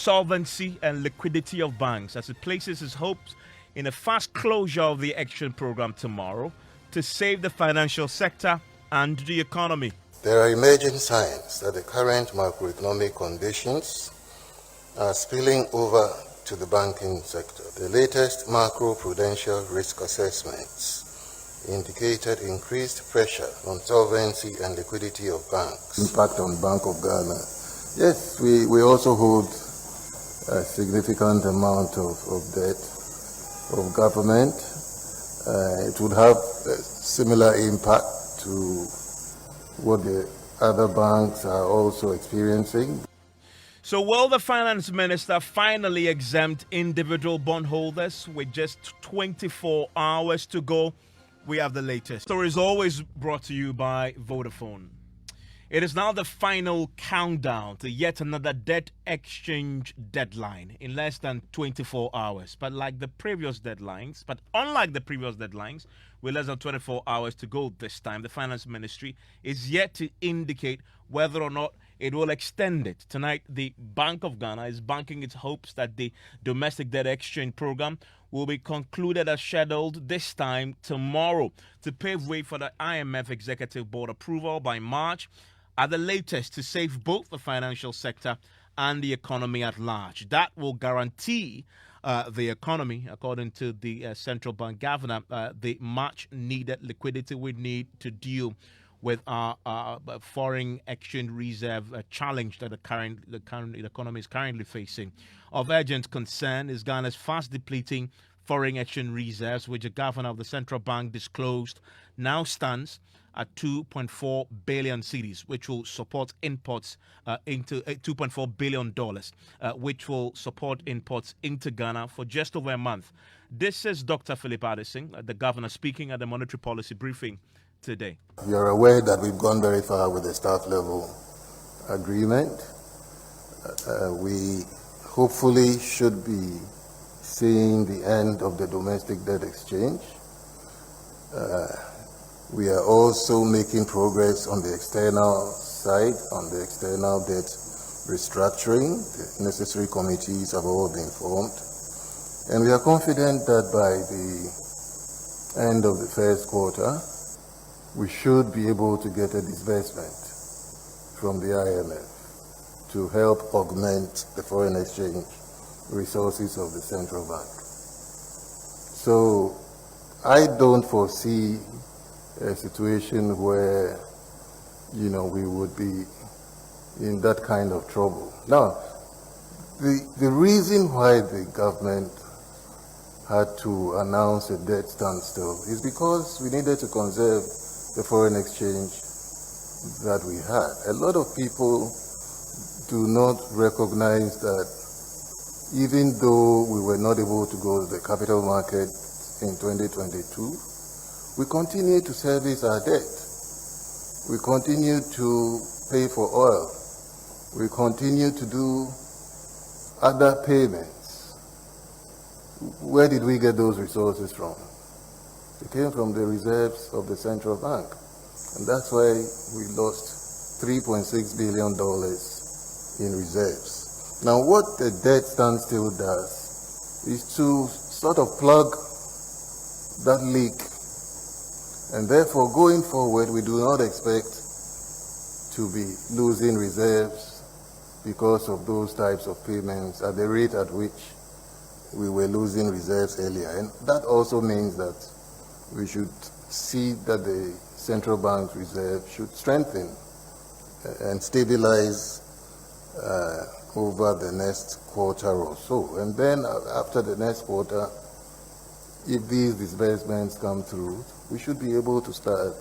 solvency and liquidity of banks as it places its hopes in a fast closure of the action program tomorrow to save the financial sector and the economy. There are emerging signs that the current macroeconomic conditions are spilling over to the banking sector. The latest macro-prudential risk assessments indicated increased pressure on solvency and liquidity of banks. Impact on Bank of Ghana. Yes, we also hold a significant amount of debt of government. It would have a similar impact to what the other banks are also experiencing. So will the finance minister finally exempt individual bondholders with just 24 hours to go? We have the latest. Story is always brought to you by Vodafone. It is now the final countdown to yet another debt exchange deadline in less than 24 hours. But unlike the previous deadlines, with less than 24 hours to go this time, the Finance Ministry is yet to indicate whether or not it will extend it. Tonight, the Bank of Ghana is banking its hopes that the domestic debt exchange program will be concluded as scheduled this time tomorrow to pave way for the IMF Executive Board approval by March at the latest to save both the financial sector and the economy at large. That will guarantee the economy, according to the central bank governor, the much needed liquidity we need to deal with our foreign exchange reserve challenge that the current economy is currently facing. Of urgent concern is Ghana's fast depleting foreign exchange reserves, which the governor of the central bank disclosed now stands at 2.4 billion cedis, which will support imports into $2.4 billion, which will support imports into Ghana for just over a month. This is Dr. Philip Addison, the governor, speaking at the monetary policy briefing today. You're aware that we've gone very far with the staff level agreement. We hopefully should be seeing the end of the domestic debt exchange. We are also making progress on the external side, on the external debt restructuring. The necessary committees have all been formed. And we are confident that by the end of the first quarter, we should be able to get a disbursement from the IMF to help augment the foreign exchange resources of the central bank. So I don't foresee a situation where, we would be in that kind of trouble. Now, the reason why the government had to announce a debt standstill is because we needed to conserve the foreign exchange that we had. A lot of people do not recognize that even though we were not able to go to the capital market in 2022, we continue to service our debt. We continue to pay for oil. We continue to do other payments. Where did we get those resources from? It came from the reserves of the central bank. And that's why we lost $3.6 billion in reserves. Now, what the debt standstill does is to sort of plug that leak. And therefore, going forward, we do not expect to be losing reserves because of those types of payments at the rate at which we were losing reserves earlier. And that also means that we should see that the central bank reserve should strengthen and stabilize over the next quarter or so. And then after the next quarter, if these disbursements come through, we should be able to start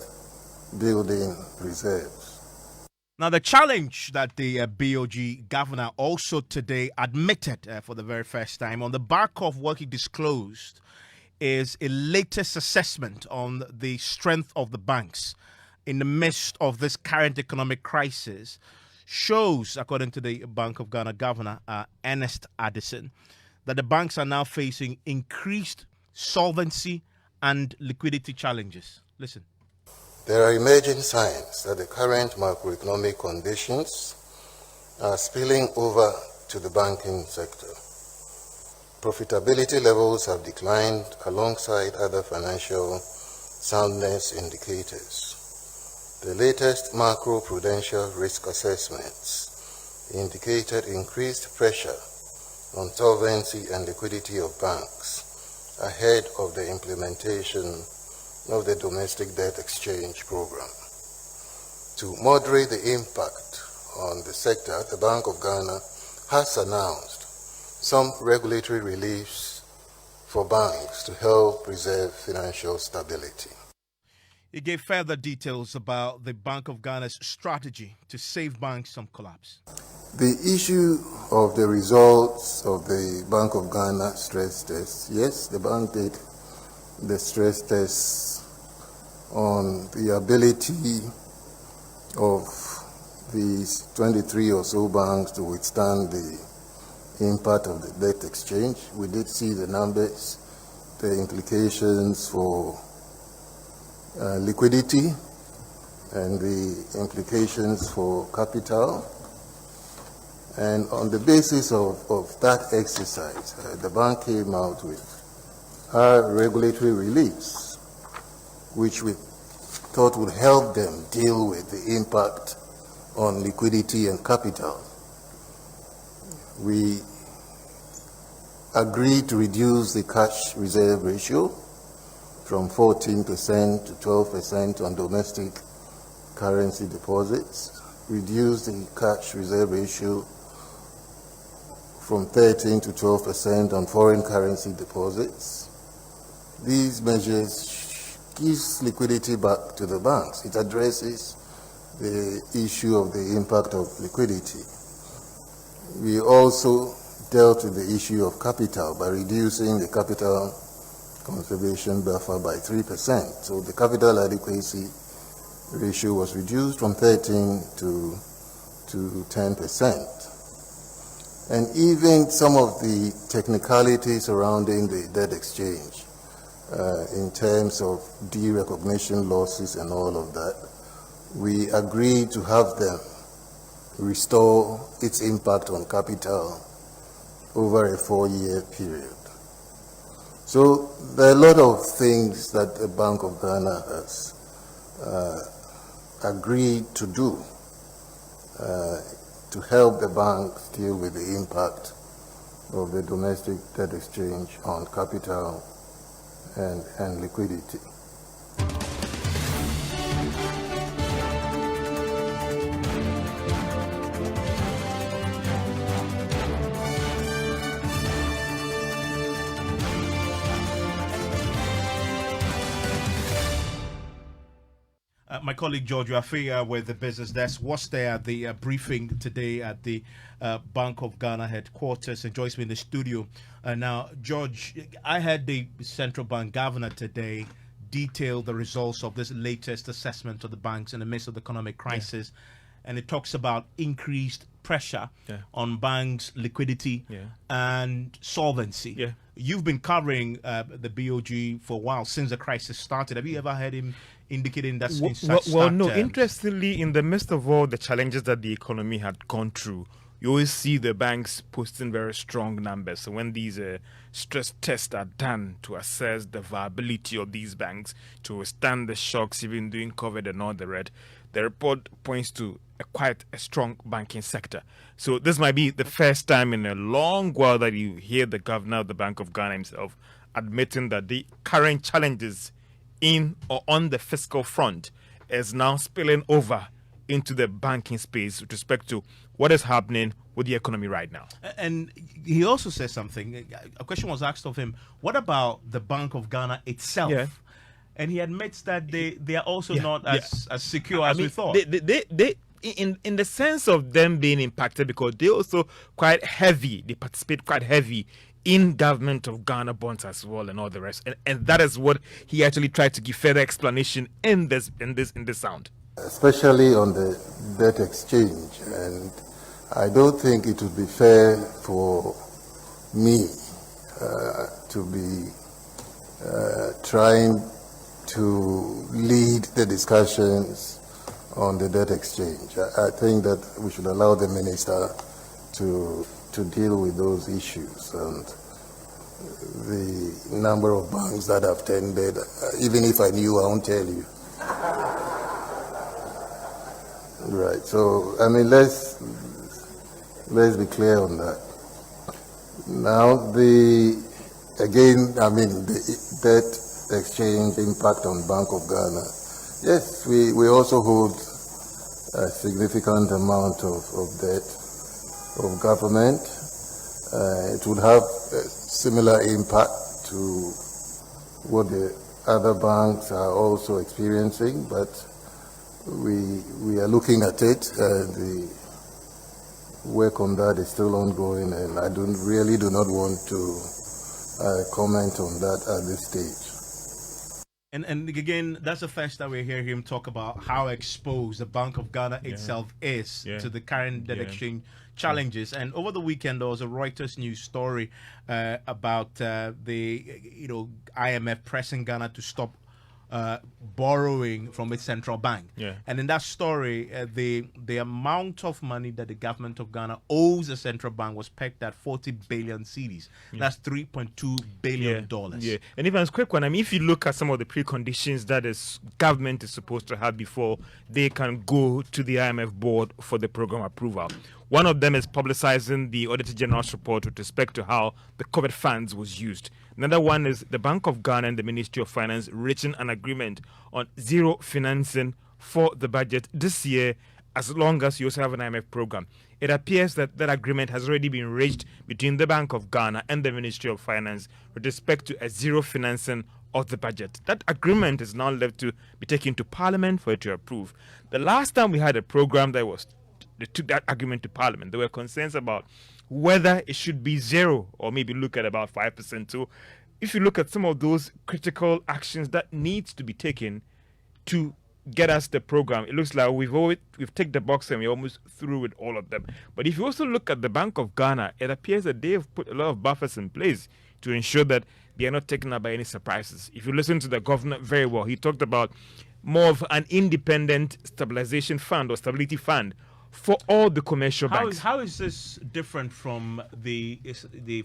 building reserves. Now, the challenge that the BOG governor also today admitted for the very first time on the back of what he disclosed is a latest assessment on the strength of the banks in the midst of this current economic crisis shows, according to the Bank of Ghana governor, Ernest Addison, that the banks are now facing increased solvency and liquidity challenges. Listen. There are emerging signs that the current macroeconomic conditions are spilling over to the banking sector. Profitability levels have declined alongside other financial soundness indicators. The latest macro-prudential risk assessments indicated increased pressure on solvency and liquidity of banks ahead of the implementation of the domestic debt exchange program. To moderate the impact on the sector, the Bank of Ghana has announced some regulatory reliefs for banks to help preserve financial stability. He gave further details about the Bank of Ghana's strategy to save banks from collapse. The issue of the results of the Bank of Ghana stress test, yes, the bank did the stress test on the ability of these 23 or so banks to withstand the impact of the debt exchange. We did see the numbers, the implications for liquidity and the implications for capital. And on the basis of that exercise, the bank came out with our regulatory reliefs, which we thought would help them deal with the impact on liquidity and capital. We agreed to reduce the cash reserve ratio from 14% to 12% on domestic currency deposits, reduce the cash reserve ratio from 13 to 12% on foreign currency deposits. These measures gives liquidity back to the banks. It addresses the issue of the impact of liquidity. We also dealt with the issue of capital by reducing the capital conservation buffer by 3%. So the capital adequacy ratio was reduced from 13 to 10%. And even some of the technicalities surrounding the debt exchange in terms of derecognition losses and all of that, we agreed to have them restore its impact on capital over a 4-year period. So there are a lot of things that the Bank of Ghana has agreed to do to help the banks deal with the impact of the domestic debt exchange on capital and liquidity. My colleague George Rafia with the business desk was there at the briefing today at the Bank of Ghana headquarters and joins me in the studio. Now, George, I had the central bank governor today detail the results of this latest assessment of the banks in the midst of the economic crisis. And it talks about increased pressure on banks' liquidity and solvency. You've been covering the BOG for a while, since the crisis started. Have you ever heard him indicating that in such well, no. terms? Interestingly, in the midst of all the challenges that the economy had gone through, you always see the banks posting very strong numbers. So when these stress tests are done to assess the viability of these banks to withstand the shocks, even during COVID and all the rest, the report points to quite a strong banking sector. So this might be the first time in a long while that you hear the governor of the Bank of Ghana himself admitting that the current challenges in or on the fiscal front is now spilling over into the banking space with respect to what is happening with the economy right now. And he also says something. A question was asked of him, what about the Bank of Ghana itself? And he admits that they are also not as secure as we thought. They in the sense of them being impacted, because they also quite heavy, they participate quite heavy in government of Ghana bonds as well and all the rest. And that is what he actually tried to give further explanation in this sound. Especially on the debt exchange. And I don't think it would be fair for me to be trying to lead the discussions on the debt exchange. I think that we should allow the minister to to deal with those issues. And the number of banks that have tendered, even if I knew, I won't tell you. Right. So, I mean, let's be clear on that. Now, the debt exchange impact on Bank of Ghana. Yes, we also hold a significant amount of debt of government. It would have a similar impact to what the other banks are also experiencing, but we are looking at it. The work on that is still ongoing, and I do not want to comment on that at this stage. And again, that's the first time we hear him talk about how exposed the Bank of Ghana itself is to the current debt exchange challenges. And over the weekend, there was a Reuters news story about the IMF pressing Ghana to stop borrowing from its central bank. And in that story, the amount of money that the government of Ghana owes the central bank was pegged at 40 billion cedis. That's $3.2 billion. And even a quick one, I mean, if you look at some of the preconditions that is government is supposed to have before they can go to the IMF board for the program approval. One of them is publicizing the Auditor General's report with respect to how the COVID funds was used. Another one is the Bank of Ghana and the Ministry of Finance reaching an agreement on zero financing for the budget this year, as long as you also have an IMF program. It appears that that agreement has already been reached between the Bank of Ghana and the Ministry of Finance with respect to a zero financing of the budget. That agreement is now left to be taken to Parliament for it to approve. The last time we had a program that they took that argument to Parliament, there were concerns about whether it should be zero or maybe look at about 5%. So if you look at some of those critical actions that needs to be taken to get us the program, it looks like we've ticked the box and we're almost through with all of them. But if you also look at the Bank of Ghana, it appears that they have put a lot of buffers in place to ensure that they are not taken up by any surprises. If you listen to the governor very well, he talked about more of an independent stabilization fund or stability fund for all the commercial banks. How is this different from the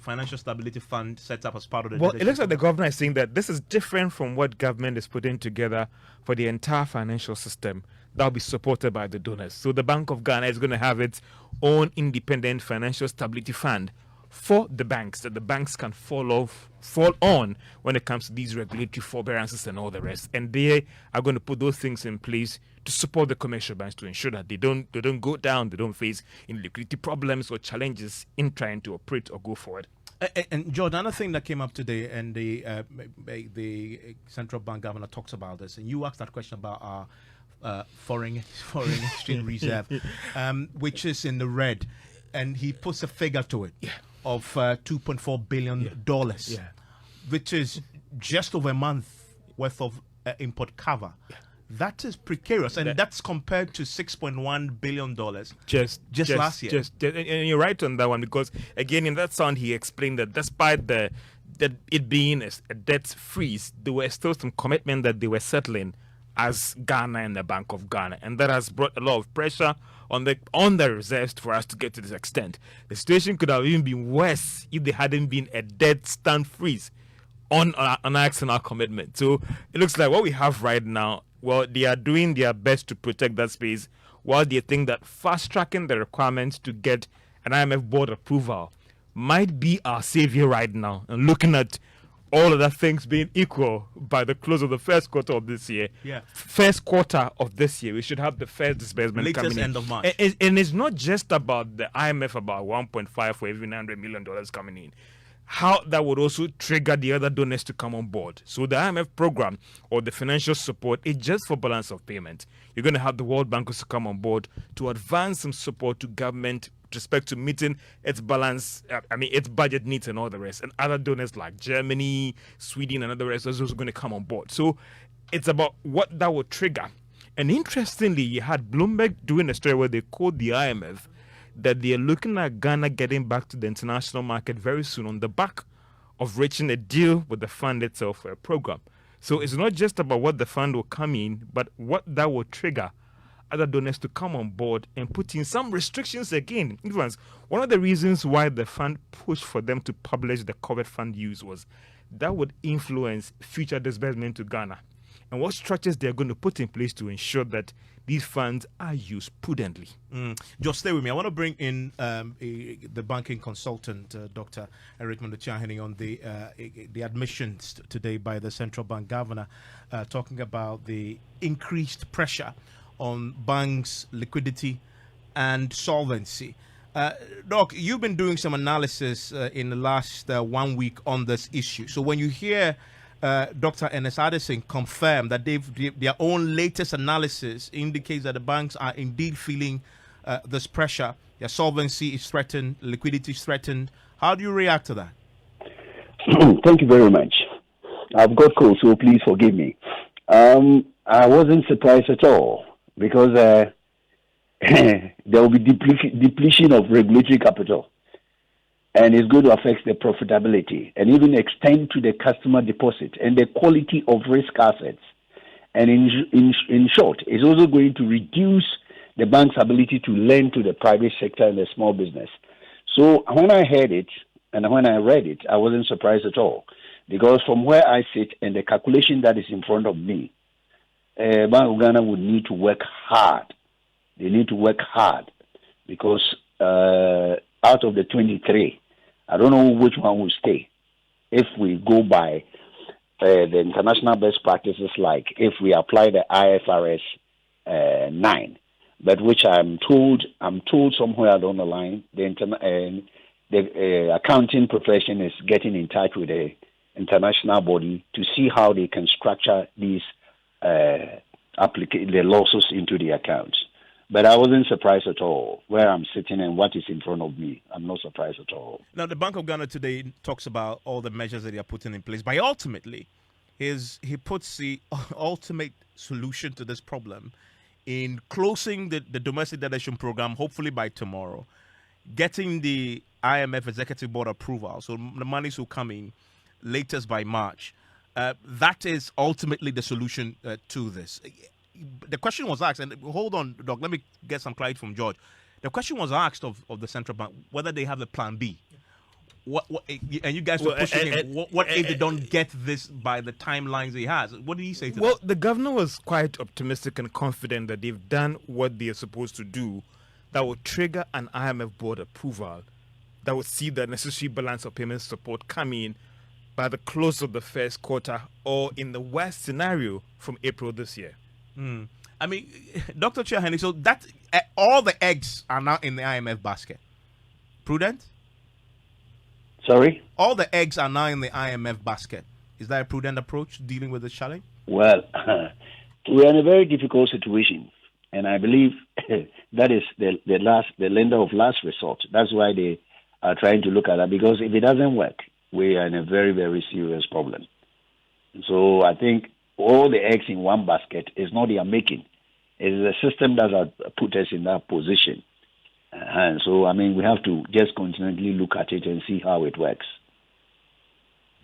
Financial Stability Fund set up as part of the... Well, it looks like the governor is saying that this is different from what government is putting together for the entire financial system that will be supported by the donors. So the Bank of Ghana is going to have its own independent financial stability fund for the banks that the banks can fall on when it comes to these regulatory forbearances and all the rest. And they are going to put those things in place to support the commercial banks to ensure that they don't go down, they don't face any liquidity problems or challenges in trying to operate or go forward. And George, another thing that came up today, and the central bank governor talks about this, and you asked that question about our foreign exchange reserve, which is in the red, and he puts a figure to it of $2.4 billion, which is just over a month worth of import cover. That is precarious, and that's compared to $6.1 billion just last year. And you're right on that one, because again, in that sound, he explained that despite it being a debt freeze, there were still some commitment that they were settling as Ghana and the Bank of Ghana, and that has brought a lot of pressure on the reserves for us to get to this extent. The situation could have even been worse if there hadn't been a debt stand freeze on our external commitment. So it looks like what we have right now, well, they are doing their best to protect that space, while they think that fast-tracking the requirements to get an IMF board approval might be our savior right now. And looking at all of that things being equal, by the close of the first quarter of this year, we should have the first disbursement latest coming in. End of March. And it's not just about the IMF, about 1.5 or even $100 million coming in. How that would also trigger the other donors to come on board. So the IMF program or the financial support is just for balance of payment. You're going to have the World Bank to come on board to advance some support to government with respect to meeting its its budget needs and all the rest. And other donors like Germany, Sweden, and other rest are also going to come on board. So it's about what that will trigger. And interestingly, you had Bloomberg doing a story where they called the IMF that they are looking at Ghana getting back to the international market very soon on the back of reaching a deal with the fund itself for a program. So it's not just about what the fund will come in, but what that will trigger other donors to come on board and put in some restrictions again. In fact, one of the reasons why the fund pushed for them to publish the COVID fund use was that would influence future disbursement to Ghana and what structures they're going to put in place to ensure that these funds are used prudently. Just stay with me. I want to bring in the banking consultant, Dr. Richmond Ochiahene, on the admissions today by the central bank governor, talking about the increased pressure on banks' liquidity and solvency. Doc, you've been doing some analysis in the last 1 week on this issue. So when you hear Dr. Ernest Addison confirm that their own latest analysis indicates that the banks are indeed feeling this pressure, their solvency is threatened, liquidity is threatened, how do you react to that? Thank you very much. I've got cold, so please forgive me. I wasn't surprised at all because there will be depletion of regulatory capital, and it's going to affect the profitability and even extend to the customer deposit and the quality of risk assets. And in short, it's also going to reduce the bank's ability to lend to the private sector and the small business. So when I heard it and when I read it, I wasn't surprised at all, because from where I sit and the calculation that is in front of me, Bank of Ghana would need to work hard. They need to work hard because out of the 23, I don't know which one will stay. If we go by the international best practices, like if we apply the IFRS 9, but which I'm told somewhere along the line, the accounting profession is getting in touch with the international body to see how they can structure these the losses into the accounts. But I wasn't surprised at all where I'm sitting and what is in front of me. I'm not surprised at all. Now, the Bank of Ghana today talks about all the measures that they are putting in place, but ultimately, he puts the ultimate solution to this problem in closing the domestic debt issue program, hopefully by tomorrow, getting the IMF Executive Board approval, so the monies will come in latest by March. That is ultimately the solution to this. The question was asked, and hold on, Doc, let me get some clarity from George. The question was asked of the central bank whether they have a plan B. What and you guys were pushing him. What if they don't get this by the timelines he has? What did he say to that? Well, the governor was quite optimistic and confident that they've done what they are supposed to do that will trigger an IMF board approval that would see the necessary balance of payment support come in by the close of the first quarter, or in the worst scenario, from April this year. I mean, Dr. Ochiahene, so that all the eggs are now in the IMF basket. Prudent? Sorry? All the eggs are now in the IMF basket. Is that a prudent approach dealing with this challenge? Well, we're in a very difficult situation, and I believe that is the lender of last resort. That's why they are trying to look at that, because if it doesn't work, we are in a very, very serious problem. So I think all the eggs in one basket is not their making. It is a system that has put us in that position. And so, I mean, we have to just continually look at it and see how it works.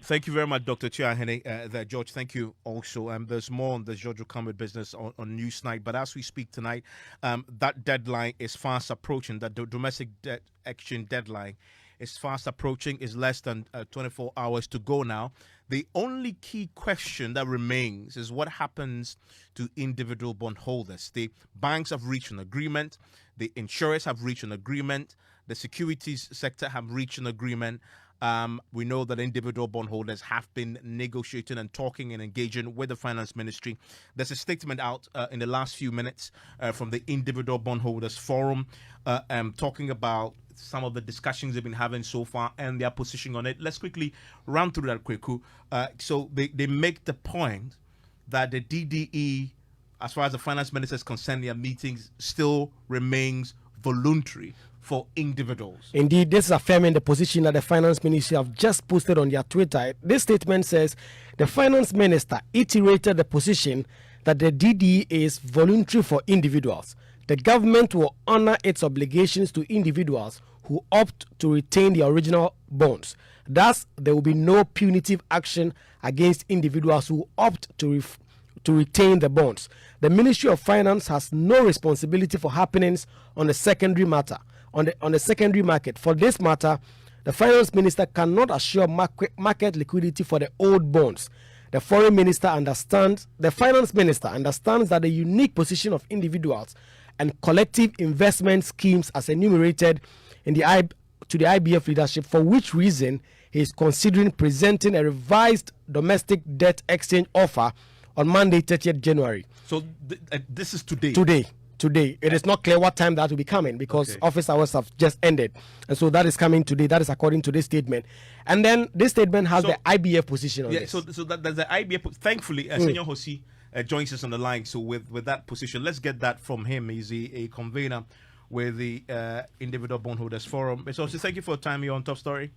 Thank you very much, Dr. Ochiahene. George, thank you also. There's more on this. George will come with business on Newsnight. But as we speak tonight, that deadline is fast approaching. That the domestic debt action deadline is fast approaching. Is less than 24 hours to go now. The only key question that remains is what happens to individual bondholders. The banks have reached an agreement. The insurers have reached an agreement. The securities sector have reached an agreement. We know that individual bondholders have been negotiating and talking and engaging with the Finance Ministry. There's a statement out in the last few minutes from the Individual Bondholders Forum talking about some of the discussions they've been having so far and their position on it. Let's quickly run through that quickly. So they make the point that the DDE, as far as the Finance Minister is concerned, their meetings still remains voluntary for individuals. Indeed, this is affirming the position that the Finance Ministry have just posted on their Twitter. This statement says the Finance Minister iterated the position that the DDE is voluntary for individuals. The government will honor its obligations to individuals who opt to retain the original bonds. Thus, there will be no punitive action against individuals who opt to to retain the bonds. The Ministry of Finance has no responsibility for happenings on the secondary matter. On the secondary market. For this matter, the finance minister cannot assure market liquidity for the old bonds. The finance minister understands that the unique position of individuals and collective investment schemes as enumerated to the IBF leadership, for which reason he is considering presenting a revised domestic debt exchange offer on Monday, 30th January. So this is today? Today. It is not clear what time that will be coming because office hours have just ended. And so that is coming today. That is according to this statement. And then this statement has the IBF position on this. So that's the IBF. Thankfully, Senor Hosi joins us on the line. So with that position, let's get that from him. He's a convener with the Individual Bondholders Forum. So thank you for your time here on Top Story.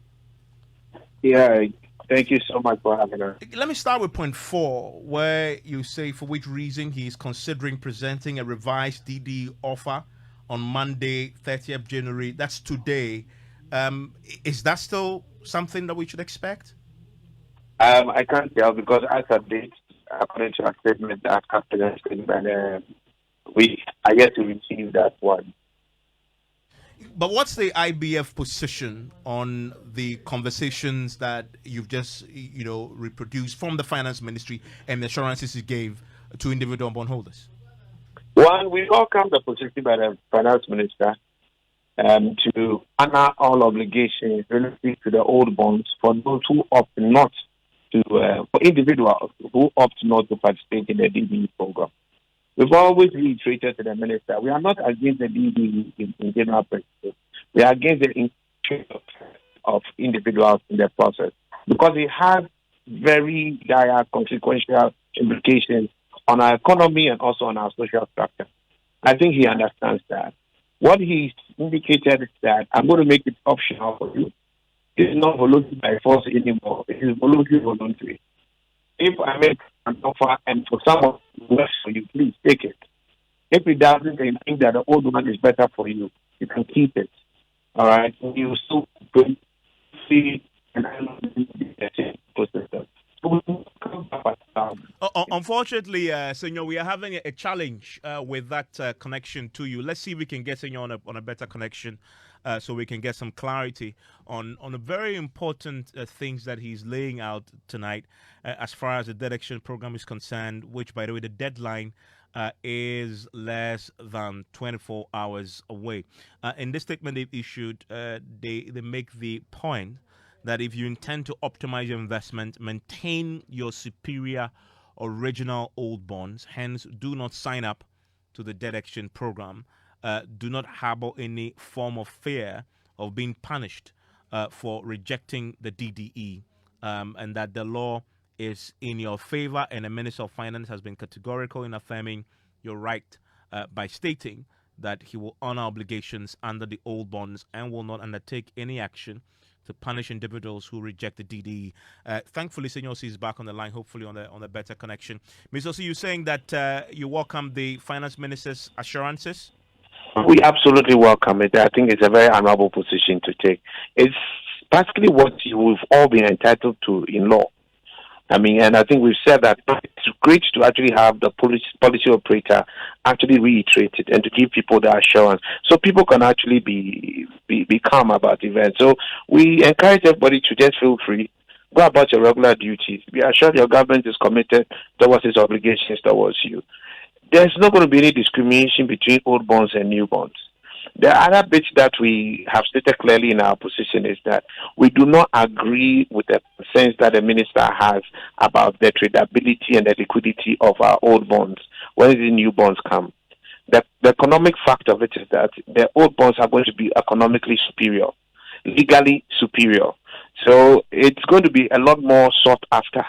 Yeah, thank you so much for having us. Let me start with point 4, where you say for which reason he is considering presenting a revised DD offer on Monday, 30th January. That's today. Is that still something that we should expect? I can't tell because as a date, according to our statement, that Captain statement, we are yet to receive that one. But what's the IBF position on the conversations that you've just, reproduced from the finance ministry and the assurances you gave to individual bondholders? One, we welcome the position by the finance minister to honor all obligations related to the old bonds for those who opt not to, for individuals who opt not to participate in the DD program. We've always reiterated to the minister, we are not against the DD in general principle. We are against the interest of individuals in the process because it has very dire consequential implications on our economy and also on our social structure. I think he understands that. What he's indicated is that I'm going to make it optional for you. This is not voluntary by force anymore. It is voluntary. If I make an offer and for someone who works for you, please take it. If it doesn't, and think that the old one is better for you, you can keep it. All right? You still see and unfortunately, Senor, we are having a challenge with that connection to you. Let's see if we can get Senor on a better connection so we can get some clarity on the very important things that he's laying out tonight as far as the debt exchange program is concerned, which, by the way, the deadline is less than 24 hours away. In this statement they've issued, they make the point that if you intend to optimize your investment, maintain your superior original old bonds, hence do not sign up to the debt exchange program, do not harbor any form of fear of being punished for rejecting the DDE, and that the law is in your favor, and the Minister of Finance has been categorical in affirming your right by stating that he will honor obligations under the old bonds and will not undertake any action to punish individuals who reject the DDE. Thankfully, Senor C is back on the line, hopefully on a better connection. Ms. Osi, you're saying that you welcome the finance minister's assurances? We absolutely welcome it. I think it's a very honorable position to take. It's practically what we've all been entitled to in law. I mean, and I think we've said that it's great to actually have the policy operator actually reiterate it and to give people the assurance so people can actually be calm about events. So we encourage everybody to just feel free, go about your regular duties, be assured your government is committed towards its obligations towards you. There's not going to be any discrimination between old bonds and new bonds. The other bit that we have stated clearly in our position is that we do not agree with the sense that the minister has about the tradability and the liquidity of our old bonds when the new bonds come. The economic fact of it is that the old bonds are going to be economically superior, legally superior. So it's going to be a lot more sought after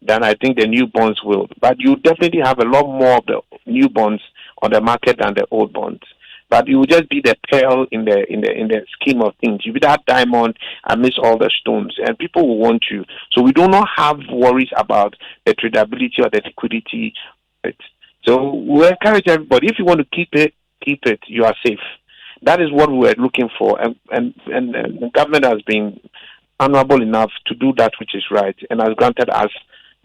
than I think the new bonds will. But you definitely have a lot more of the new bonds on the market than the old bonds. But you will just be the pearl in the scheme of things. You be that diamond amidst all the stones, and people will want you. So we do not have worries about the tradability or the liquidity. So we encourage everybody. If you want to keep it. You are safe. That is what we were looking for, and the government has been honorable enough to do that which is right, and has granted us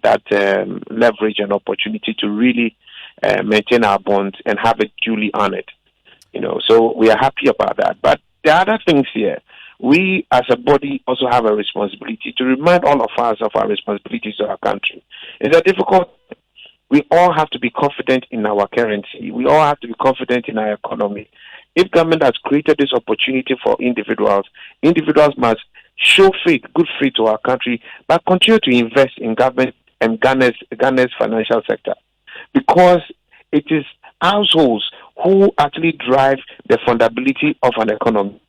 that leverage and opportunity to really maintain our bonds and have it duly honored. So we are happy about that. But there are other things here. We as a body also have a responsibility to remind all of us of our responsibilities to our country. It's a difficult. We all have to be confident in our currency. We all have to be confident in our economy. If government has created this opportunity for individuals, individuals must show faith, good faith to our country, but continue to invest in government and Ghana's financial sector, because it is households who actually drive the fundability of an economy.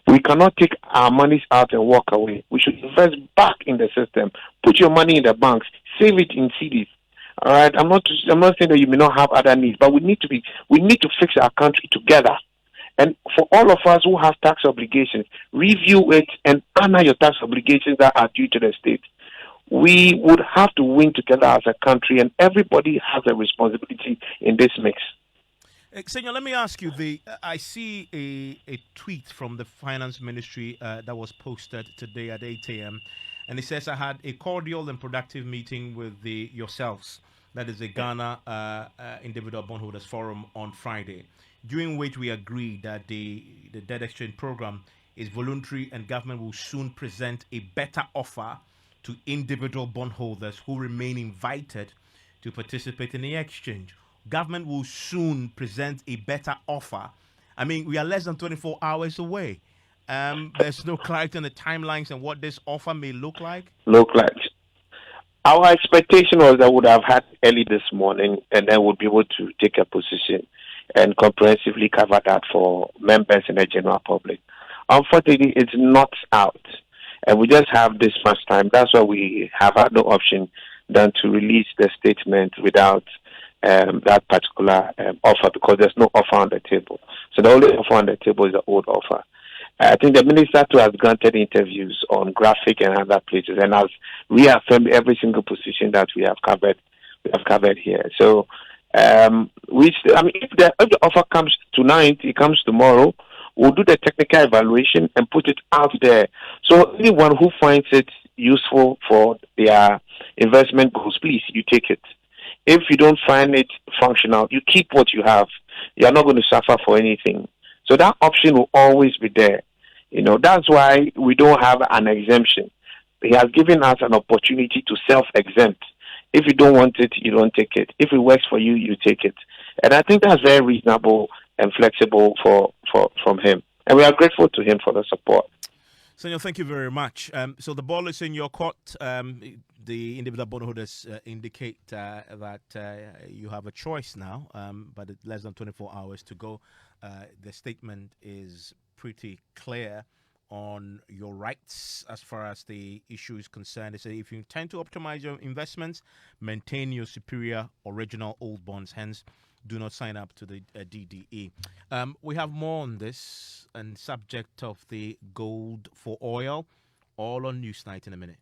We cannot take our monies out and walk away. We should invest back in the system. Put your money in the banks. Save it in CDs. All right. I'm not saying that you may not have other needs, but we need to fix our country together. And for all of us who have tax obligations, review it and honor your tax obligations that are due to the state. We would have to win together as a country, and everybody has a responsibility in this mix. Senor, let me ask you, I see a tweet from the Finance Ministry that was posted today at 8 a.m. and it says, I had a cordial and productive meeting with yourselves, that is the Ghana Individual Bondholders Forum, on Friday, during which we agreed that the debt exchange program is voluntary and government will soon present a better offer to individual bondholders who remain invited to participate in the exchange. Government will soon present a better offer. I mean, we are less than 24 hours away. There's no clarity on the timelines and what this offer may look like. Our expectation was that we would have had early this morning, and then we'll be able to take a position and comprehensively cover that for members and the general public. Unfortunately, it's not out, and we just have this much time. That's why we have had no option than to release the statement without that particular offer, because there's no offer on the table. So the only offer on the table is the old offer. I think the minister too has granted interviews on Graphic and other places, and has reaffirmed every single position that we have covered. Here. So, if the offer comes tonight, it comes tomorrow. We'll do the technical evaluation and put it out there. So anyone who finds it useful for their investment goals, please, you take it. If you don't find it functional, you keep what you have. You are not going to suffer for anything. So that option will always be there. That's why we don't have an exemption. He has given us an opportunity to self-exempt. If you don't want it, you don't take it. If it works for you, you take it. And I think that's very reasonable and flexible from him. And we are grateful to him for the support. Senor, thank you very much. So the ball is in your court. The individual bondholders indicate that you have a choice now, but it's less than 24 hours to go. The statement is pretty clear on your rights as far as the issue is concerned. They say if you intend to optimize your investments, maintain your superior original old bonds, hence do not sign up to the DDE. We have more on this and subject of the gold for oil, all on Newsnight in a minute.